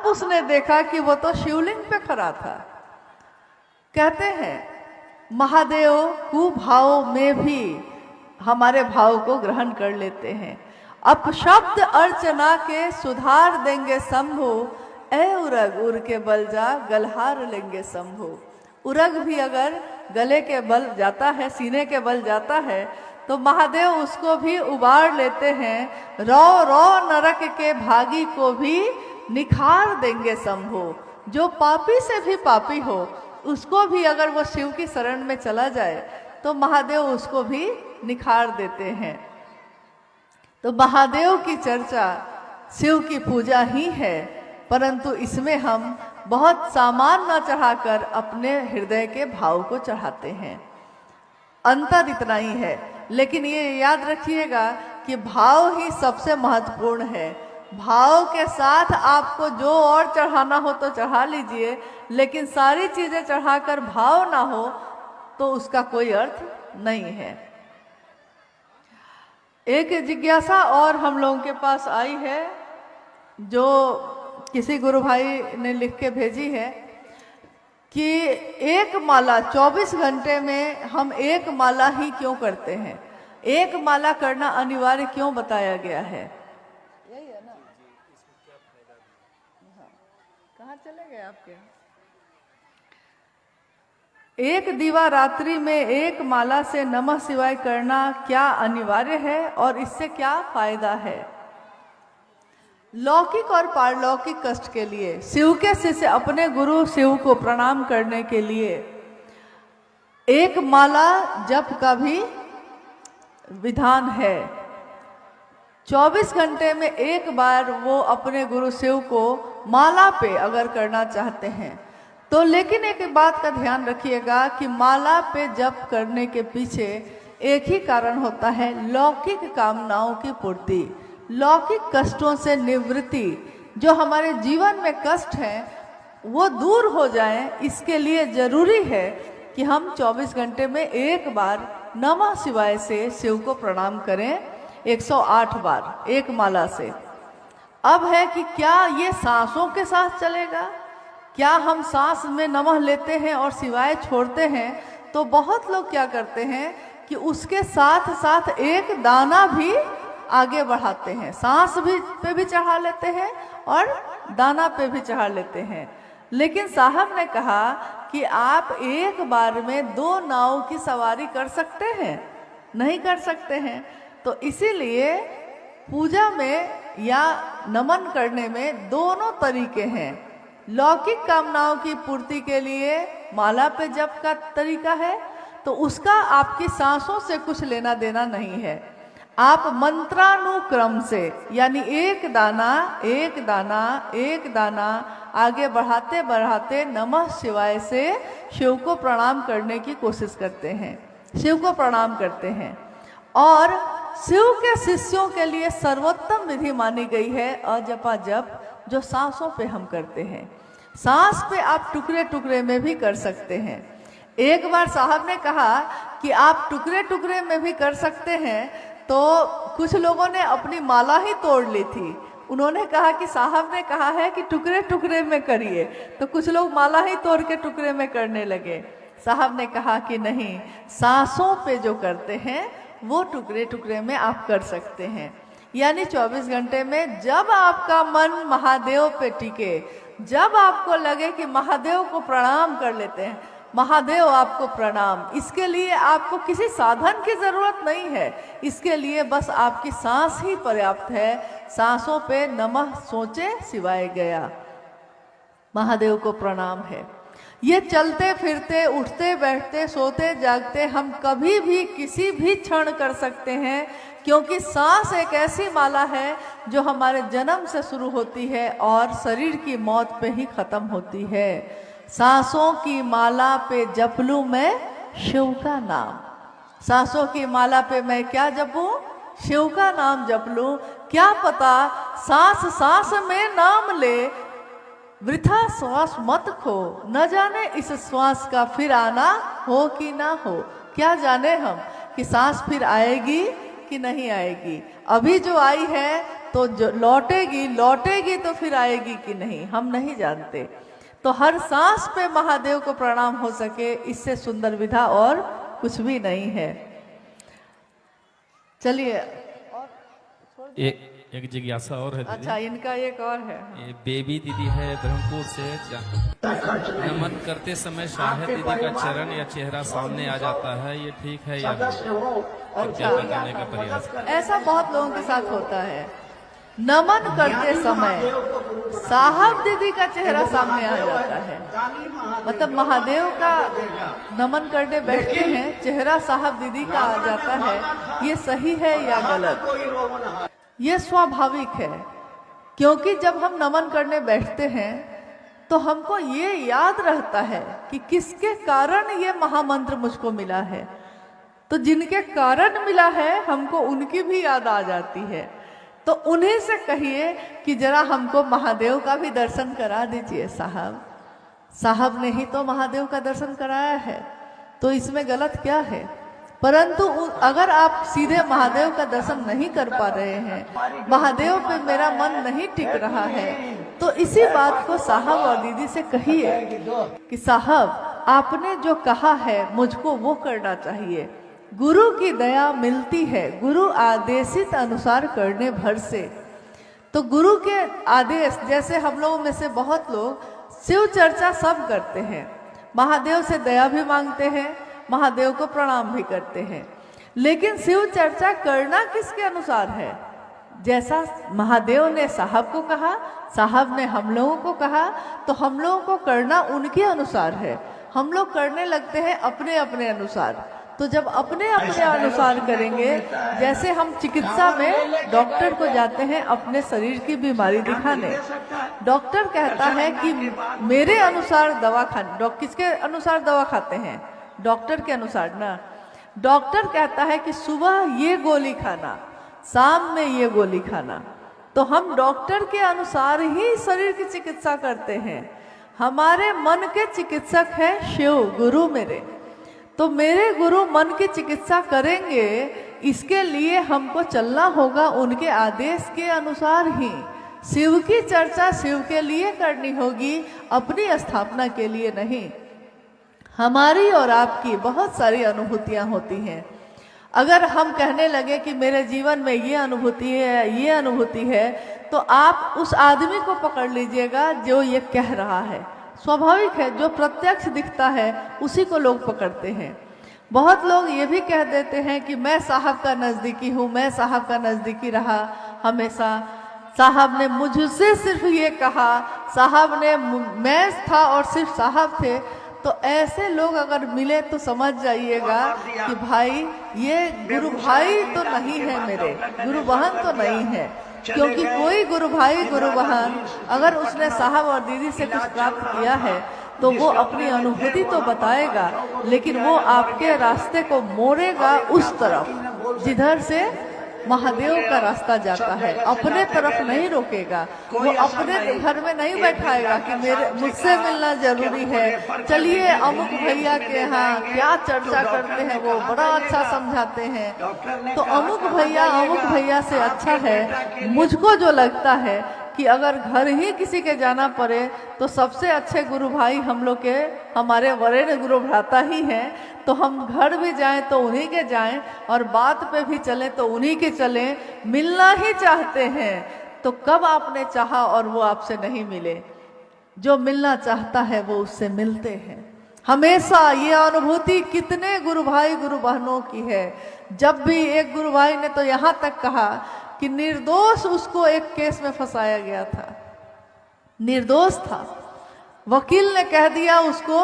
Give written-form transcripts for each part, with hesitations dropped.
उसने देखा कि वो तो शिवलिंग पे खड़ा था। कहते हैं महादेव कुभाव में भी हमारे भाव को ग्रहण कर लेते हैं। अपशब्द अर्चना के सुधार देंगे शंभु, ए उरग उर के बल जा गलहार लेंगे शंभु। उरग भी अगर गले के बल जाता है, सीने के बल जाता है, तो महादेव उसको भी उबार लेते हैं। रौ रौ नरक के भागी को भी निखार देंगे शंभु। जो पापी से भी पापी हो, उसको भी अगर वो शिव की शरण में चला जाए तो महादेव उसको भी निखार देते हैं। तो महादेव की चर्चा शिव की पूजा ही है, परंतु इसमें हम बहुत सामान न चढ़ाकर अपने हृदय के भाव को चढ़ाते हैं। अंतर इतना ही है, लेकिन ये याद रखिएगा कि भाव ही सबसे महत्वपूर्ण है। भाव के साथ आपको जो और चढ़ाना हो तो चढ़ा लीजिए, लेकिन सारी चीजें चढ़ाकर भाव ना हो तो उसका कोई अर्थ नहीं है। एक जिज्ञासा और हम लोगों के पास आई है, जो किसी गुरु भाई ने लिख के भेजी है कि एक माला 24 घंटे में हम एक माला ही क्यों करते हैं, एक माला करना अनिवार्य क्यों बताया गया है। यही है ना? कहाँ चले गए आपके? एक दीवा रात्रि में एक माला से नमः शिवाय करना क्या अनिवार्य है और इससे क्या फायदा है? लौकिक और पारलौकिक कष्ट के लिए शिव के शिष्य अपने गुरु शिव को प्रणाम करने के लिए एक माला जप का भी विधान है। 24 घंटे में एक बार वो अपने गुरु शिव को माला पे अगर करना चाहते हैं तो, लेकिन एक बात का ध्यान रखिएगा कि माला पे जप करने के पीछे एक ही कारण होता है, लौकिक कामनाओं की पूर्ति, लौकिक कष्टों से निवृत्ति। जो हमारे जीवन में कष्ट हैं वो दूर हो जाएं, इसके लिए जरूरी है कि हम 24 घंटे में एक बार नमः शिवाय से शिव को प्रणाम करें, 108 बार एक माला से। अब है कि क्या ये सांसों के साथ चलेगा? क्या हम सांस में नमः लेते हैं और शिवाय छोड़ते हैं? तो बहुत लोग क्या करते हैं कि उसके साथ साथ एक दाना भी आगे बढ़ाते हैं, सांस भी पे भी चढ़ा लेते हैं और दाना पे भी चढ़ा लेते हैं। लेकिन साहब ने कहा कि आप एक बार में 2 नाव की सवारी कर सकते हैं? नहीं कर सकते हैं। तो इसीलिए पूजा में या नमन करने में दोनों तरीके हैं। लौकिक कामनाओं की पूर्ति के लिए माला पे जप का तरीका है, तो उसका आपकी सांसों से कुछ लेना देना नहीं है। आप मंत्रानुक्रम से, यानी एक दाना एक दाना एक दाना आगे बढ़ाते बढ़ाते नमः शिवाय से शिव को प्रणाम करने की कोशिश करते हैं, शिव को प्रणाम करते हैं। और शिव के शिष्यों के लिए सर्वोत्तम विधि मानी गई है अजपा जप, जो सांसों पे हम करते हैं। सांस पे आप टुकड़े टुकड़े में भी कर सकते हैं। एक बार साहब ने कहा कि आप टुकड़े टुकड़े में भी कर सकते हैं, तो कुछ लोगों ने अपनी माला ही तोड़ ली थी। उन्होंने कहा कि साहब ने कहा है कि टुकड़े टुकड़े में करिए, तो कुछ लोग माला ही तोड़ के टुकड़े में करने लगे। साहब ने कहा कि नहीं, सांसों पे जो करते हैं वो टुकड़े टुकड़े में आप कर सकते हैं। यानी 24 घंटे में जब आपका मन महादेव पे टिके, जब आपको लगे कि महादेव को प्रणाम कर लेते हैं, महादेव आपको प्रणाम, इसके लिए आपको किसी साधन की जरूरत नहीं है। इसके लिए बस आपकी सांस ही पर्याप्त है। सांसों पे नमः सोचे शिवाय गया, महादेव को प्रणाम है। ये चलते फिरते उठते बैठते सोते जागते हम कभी भी किसी भी क्षण कर सकते हैं, क्योंकि सांस एक ऐसी माला है जो हमारे जन्म से शुरू होती है और शरीर की मौत पे ही खत्म होती है। सांसों की माला पे जप लूं मैं शिव का नाम। सांसों की माला पे मैं क्या जपूं? शिव का नाम जप लूं। क्या पता सांस सांस में नाम ले, वृथा श्वास मत खो, न जाने इस श्वास का फिर आना हो कि ना हो। क्या जाने हम कि सांस फिर आएगी कि नहीं आएगी। अभी जो आई है तो जो लौटेगी तो फिर आएगी कि नहीं हम नहीं जानते। तो हर सांस पे महादेव को प्रणाम हो सके, इससे सुंदर विधा और कुछ भी नहीं है। चलिए एक जिज्ञासा और है दीदी। अच्छा, इनका एक और है। ये बेबी दीदी है ब्रह्मपुर से। नमन करते समय शायद दीदी का चरण या चेहरा सामने आ जाता है, ये ठीक है या क्या बताने का प्रयास? ऐसा बहुत लोगों के साथ होता है। नमन करते समय साहब दीदी का चेहरा सामने आ जाता है, मतलब महादेव का नमन करने बैठते हैं, चेहरा साहब दीदी का आ जाता है। ये सही है या गलत? ये स्वाभाविक है, क्योंकि जब हम नमन करने बैठते हैं तो हमको ये याद रहता है कि किसके कारण ये महामंत्र मुझको मिला है। तो जिनके कारण मिला है हमको उनकी भी याद आ जाती है। तो उन्हीं से कहिए कि जरा हमको महादेव का भी दर्शन करा दीजिए साहब। साहब ने ही तो महादेव का दर्शन कराया है, तो इसमें गलत क्या है? परंतु अगर आप सीधे महादेव का दर्शन नहीं कर पा रहे हैं, महादेव पे मेरा मन नहीं टिक रहा है, तो इसी बात को साहब और दीदी से कहिए कि साहब आपने जो कहा है मुझको वो करना चाहिए। गुरु की दया मिलती है गुरु आदेशित अनुसार करने भर से। तो गुरु के आदेश, जैसे हम लोगों में से बहुत लोग शिव चर्चा सब करते हैं, महादेव से दया भी मांगते हैं, महादेव को प्रणाम भी करते हैं, लेकिन शिव चर्चा करना किसके अनुसार है? जैसा महादेव ने साहब को कहा, साहब ने हम लोगों को कहा, तो हम लोगों को करना उनके अनुसार है। हम लोग करने लगते हैं अपने अपने अनुसार। तो जब अपने अपने अनुसार करेंगे, जैसे हम चिकित्सा में डॉक्टर को जाते हैं अपने शरीर की बीमारी दिखाने, डॉक्टर कहता है कि मेरे अनुसार दवा खाने। किसके अनुसार दवा खाते हैं? डॉक्टर के अनुसार ना। डॉक्टर कहता है कि सुबह ये गोली खाना, शाम में ये गोली खाना। तो हम डॉक्टर के अनुसार ही शरीर की चिकित्सा करते हैं। हमारे मन के चिकित्सक है शिव गुरु मेरे। तो मेरे गुरु मन की चिकित्सा करेंगे, इसके लिए हमको चलना होगा उनके आदेश के अनुसार ही। शिव की चर्चा शिव के लिए करनी होगी, अपनी स्थापना के लिए नहीं। हमारी और आपकी बहुत सारी अनुभूतियां होती हैं। अगर हम कहने लगे कि मेरे जीवन में ये अनुभूति है, ये अनुभूति है, तो आप उस आदमी को पकड़ लीजिएगा जो ये कह रहा है। स्वाभाविक है, जो प्रत्यक्ष दिखता है उसी को लोग पकड़ते हैं। बहुत लोग ये भी कह देते हैं कि मैं साहब का नज़दीकी हूँ, मैं साहब का नज़दीकी रहा हमेशा, साहब ने मुझसे सिर्फ ये कहा, साहब ने, मैं था और सिर्फ साहब थे। तो ऐसे लोग अगर मिले तो समझ जाइएगा कि भाई ये गुरु भाई तो नहीं है, मेरे गुरु बहन तो नहीं है। क्योंकि कोई गुरु भाई गुरु बहन अगर उसने साहब और दीदी से कुछ प्राप्त किया है तो वो अपनी अनुभूति तो बताएगा, लेकिन वो आपके रास्ते को मोड़ेगा उस तरफ जिधर से महादेव का रास्ता जाता है। अपने तरफ नहीं रोकेगा, वो अपने घर में नहीं बैठाएगा कि मेरे मुझसे मिलना जरूरी है, चलिए अमुक भैया के यहाँ क्या चर्चा करते हैं, वो बड़ा अच्छा समझाते हैं। तो अमुक भैया से अच्छा है, मुझको जो लगता है कि अगर घर ही किसी के जाना पड़े तो सबसे अच्छे गुरु भाई हम लोग के हमारे वरेण्य गुरु भ्राता ही हैं। तो हम घर भी जाएं तो उन्हीं के जाएं, और बात पे भी चलें तो उन्हीं के चलें। मिलना ही चाहते हैं तो कब आपने चाहा और वो आपसे नहीं मिले? जो मिलना चाहता है वो उससे मिलते हैं हमेशा। ये अनुभूति कितने गुरु भाई गुरु बहनों की है। जब भी एक गुरु भाई ने तो यहाँ तक कहा कि निर्दोष उसको एक केस में फंसाया गया था, निर्दोष था, वकील ने कह दिया उसको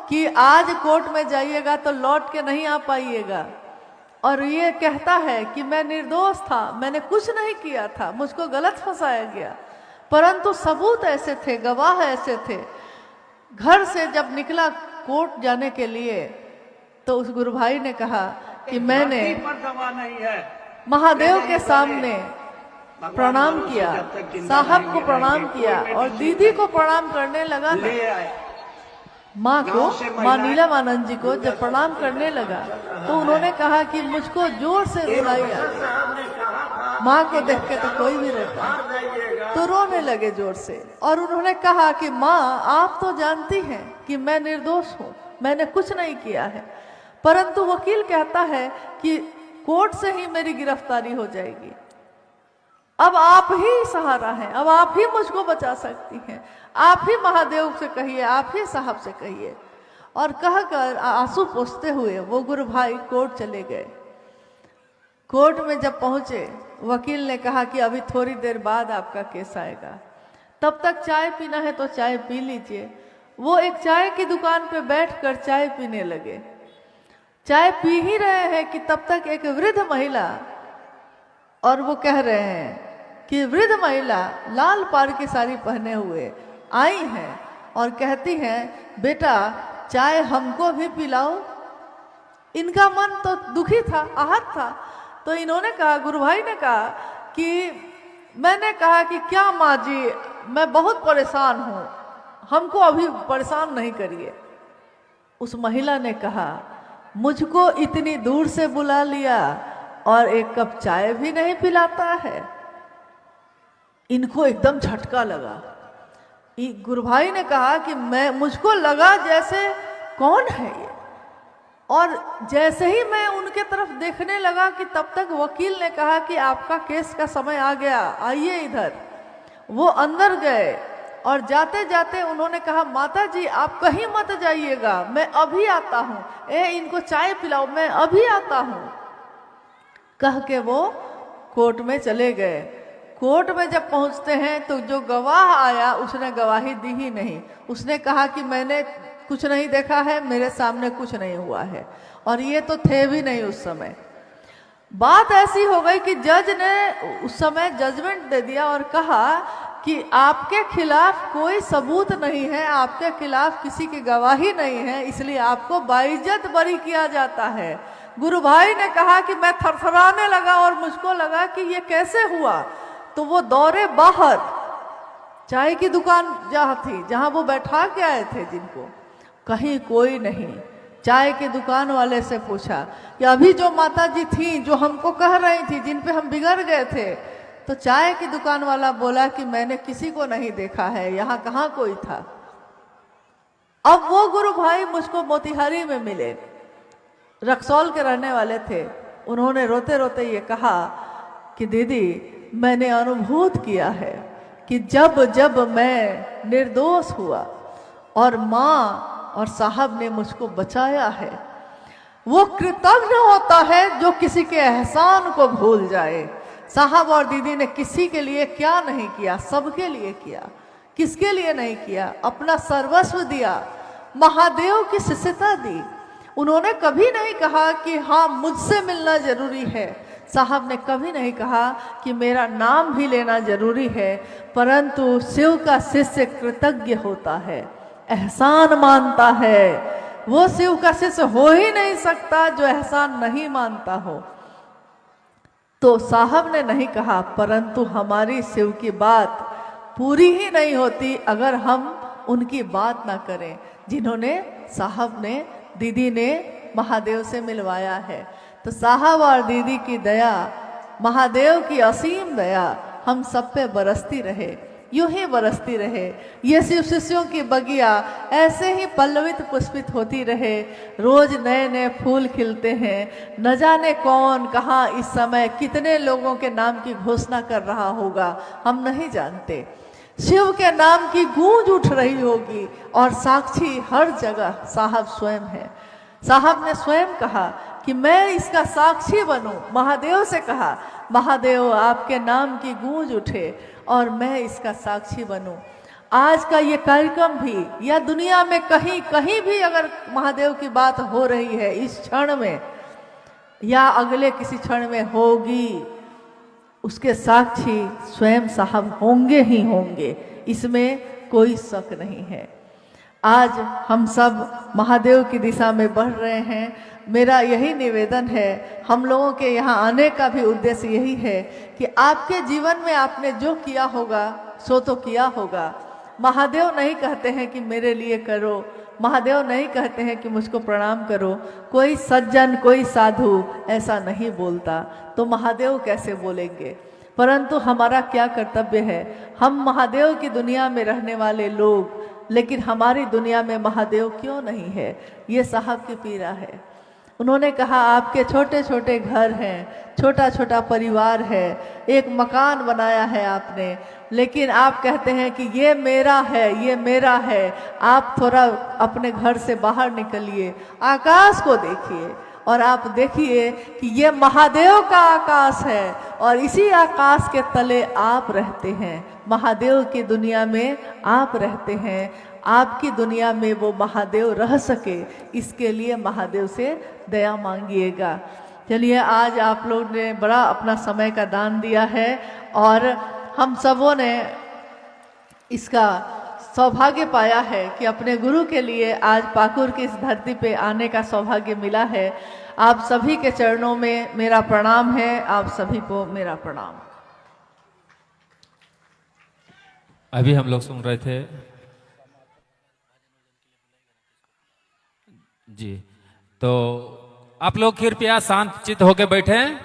कि आज कोर्ट में जाइएगा तो लौट के नहीं आ पाइएगा, और ये कहता है कि मैं निर्दोष था, मैंने कुछ नहीं किया था, मुझको गलत फंसाया गया। परंतु सबूत ऐसे थे, गवाह ऐसे थे। घर से जब निकला कोर्ट जाने के लिए तो उस गुरु भाई ने कहा कि मैंने महादेव के सामने प्रणाम किया, साहब को प्रणाम किया और दीदी को प्रणाम करने लगा ना, माँ को, माँ नीलमानंद जी को जब प्रणाम करने लगा तो उन्होंने कहा कि मुझको जोर से रुलाइए। माँ को देख के तो कोई भी रोता है। तो रोने लगे जोर से और उन्होंने कहा कि माँ आप तो जानती हैं कि मैं निर्दोष हूँ, मैंने कुछ नहीं किया है, परंतु वकील कहता है कि कोर्ट से ही मेरी गिरफ्तारी हो जाएगी। अब आप ही सहारा हैं, अब आप ही मुझको बचा सकती हैं, आप ही महादेव से कहिए, आप ही साहब से कहिए। और कहकर आंसू पोंछते हुए वो गुरु भाई कोर्ट चले गए। कोर्ट में जब पहुंचे, वकील ने कहा कि अभी थोड़ी देर बाद आपका केस आएगा, तब तक चाय पीना है तो चाय पी लीजिए। वो एक चाय की दुकान पे बैठकर चाय पीने लगे। चाय पी ही रहे हैं कि तब तक एक वृद्ध महिला, और वो कह रहे हैं कि वृद्ध महिला लाल पार की साड़ी पहने हुए आई हैं और कहती हैं बेटा चाय हमको भी पिलाओ। इनका मन तो दुखी था, आहत था। तो इन्होंने कहा, गुरु भाई ने कहा कि मैंने कहा कि क्या माँ जी मैं बहुत परेशान हूँ, हमको अभी परेशान नहीं करिए। उस महिला ने कहा मुझको इतनी दूर से बुला लिया और एक कप चाय भी नहीं पिलाता है। इनको एकदम झटका लगा। गुरु भाई ने कहा कि मुझको लगा जैसे कौन है ये, और जैसे ही मैं उनके तरफ देखने लगा कि तब तक वकील ने कहा कि आपका केस का समय आ गया, आइए इधर। वो अंदर गए और जाते जाते उन्होंने कहा माता जी आप कहीं मत जाइएगा, मैं अभी आता हूँ, इनको चाय पिलाओ, मैं अभी आता हूँ। कह के वो कोर्ट में चले गए। कोर्ट में जब पहुंचते हैं तो जो गवाह आया उसने गवाही दी ही नहीं। उसने कहा कि मैंने कुछ नहीं देखा है, मेरे सामने कुछ नहीं हुआ है, और ये तो थे भी नहीं उस समय। बात ऐसी हो गई कि जज ने उस समय जजमेंट दे दिया और कहा कि आपके खिलाफ कोई सबूत नहीं है, आपके खिलाफ किसी की गवाही नहीं है, इसलिए आपको बाइज्जत बरी किया जाता है। गुरु भाई ने कहा कि मैं थरथराने लगा और मुझको लगा कि ये कैसे हुआ। तो वो दौड़े बाहर, चाय की दुकान जहाँ थी, जहाँ वो बैठा के आए थे जिनको, कहीं कोई नहीं। चाय की दुकान वाले से पूछा कि अभी जो माता जी थी जो हमको कह रही थी, जिन पे हम बिगड़ गए थे, तो चाय की दुकान वाला बोला कि मैंने किसी को नहीं देखा है, यहाँ कहाँ कोई था। अब वो गुरु भाई मुझको मोतिहारी में मिले, रक्सौल के रहने वाले थे। उन्होंने रोते रोते ये कहा कि दीदी मैंने अनुभूत किया है कि जब जब मैं निर्दोष हुआ और माँ और साहब ने मुझको बचाया है, वो कृतज्ञ होता है जो किसी के एहसान को भूल जाए। साहब और दीदी ने किसी के लिए क्या नहीं किया, सबके लिए किया। किसके लिए नहीं किया? अपना सर्वस्व दिया, महादेव की शिष्यता दी। उन्होंने कभी नहीं कहा कि हाँ मुझसे मिलना जरूरी है, साहब ने कभी नहीं कहा कि मेरा नाम भी लेना जरूरी है, परंतु शिव का शिष्य कृतज्ञ होता है, एहसान मानता है। वो शिव का शिष्य हो ही नहीं सकता जो एहसान नहीं मानता हो। तो साहब ने नहीं कहा, परंतु हमारी शिव की बात पूरी ही नहीं होती अगर हम उनकी बात ना करें, जिन्होंने साहब ने, दीदी ने महादेव से मिलवाया है। तो साहब और दीदी की दया, महादेव की असीम दया हम सब पे बरसती रहे, यूं ही बरसती रहे। ये शिव शिष्यों की बगिया ऐसे ही पल्लवित पुष्पित होती रहे। रोज नए नए फूल खिलते हैं। न जाने कौन कहाँ इस समय कितने लोगों के नाम की घोषणा कर रहा होगा, हम नहीं जानते। शिव के नाम की गूंज उठ रही होगी और साक्षी हर जगह साहब स्वयं है। साहब ने स्वयं कहा कि मैं इसका साक्षी बनूं। महादेव से कहा, महादेव आपके नाम की गूंज उठे और मैं इसका साक्षी बनूं। आज का ये कार्यक्रम भी या दुनिया में कहीं कहीं भी अगर महादेव की बात हो रही है इस क्षण में या अगले किसी क्षण में होगी, उसके साक्षी स्वयं साहब होंगे ही होंगे, इसमें कोई शक नहीं है। आज हम सब महादेव की दिशा में बढ़ रहे हैं। मेरा यही निवेदन है, हम लोगों के यहाँ आने का भी उद्देश्य यही है कि आपके जीवन में आपने जो किया होगा सो तो किया होगा। महादेव नहीं कहते हैं कि मेरे लिए करो, महादेव नहीं कहते हैं कि मुझको प्रणाम करो। कोई सज्जन, कोई साधु ऐसा नहीं बोलता, तो महादेव कैसे बोलेंगे? परंतु हमारा क्या कर्तव्य है? हम महादेव की दुनिया में रहने वाले लोग, लेकिन हमारी दुनिया में महादेव क्यों नहीं है? ये साहब की पीड़ा है। उन्होंने कहा आपके छोटे छोटे घर हैं, छोटा छोटा परिवार है, एक मकान बनाया है आपने, लेकिन आप कहते हैं कि ये मेरा है, ये मेरा है। आप थोड़ा अपने घर से बाहर निकलिए, आकाश को देखिए और आप देखिए कि ये महादेव का आकाश है और इसी आकाश के तले आप रहते हैं। महादेव की दुनिया में आप रहते हैं। आपकी दुनिया में वो महादेव रह सके, इसके लिए महादेव से दया मांगिएगा। चलिए, आज आप लोग ने बड़ा अपना समय का दान दिया है और हम सबों ने इसका सौभाग्य पाया है कि अपने गुरु के लिए आज पाकुर की इस धरती पे आने का सौभाग्य मिला है। आप सभी के चरणों में मेरा प्रणाम है, आप सभी को मेरा प्रणाम। अभी हम लोग सुन रहे थे जी, तो आप लोग कृपया शांत चित्त होकर बैठें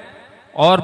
और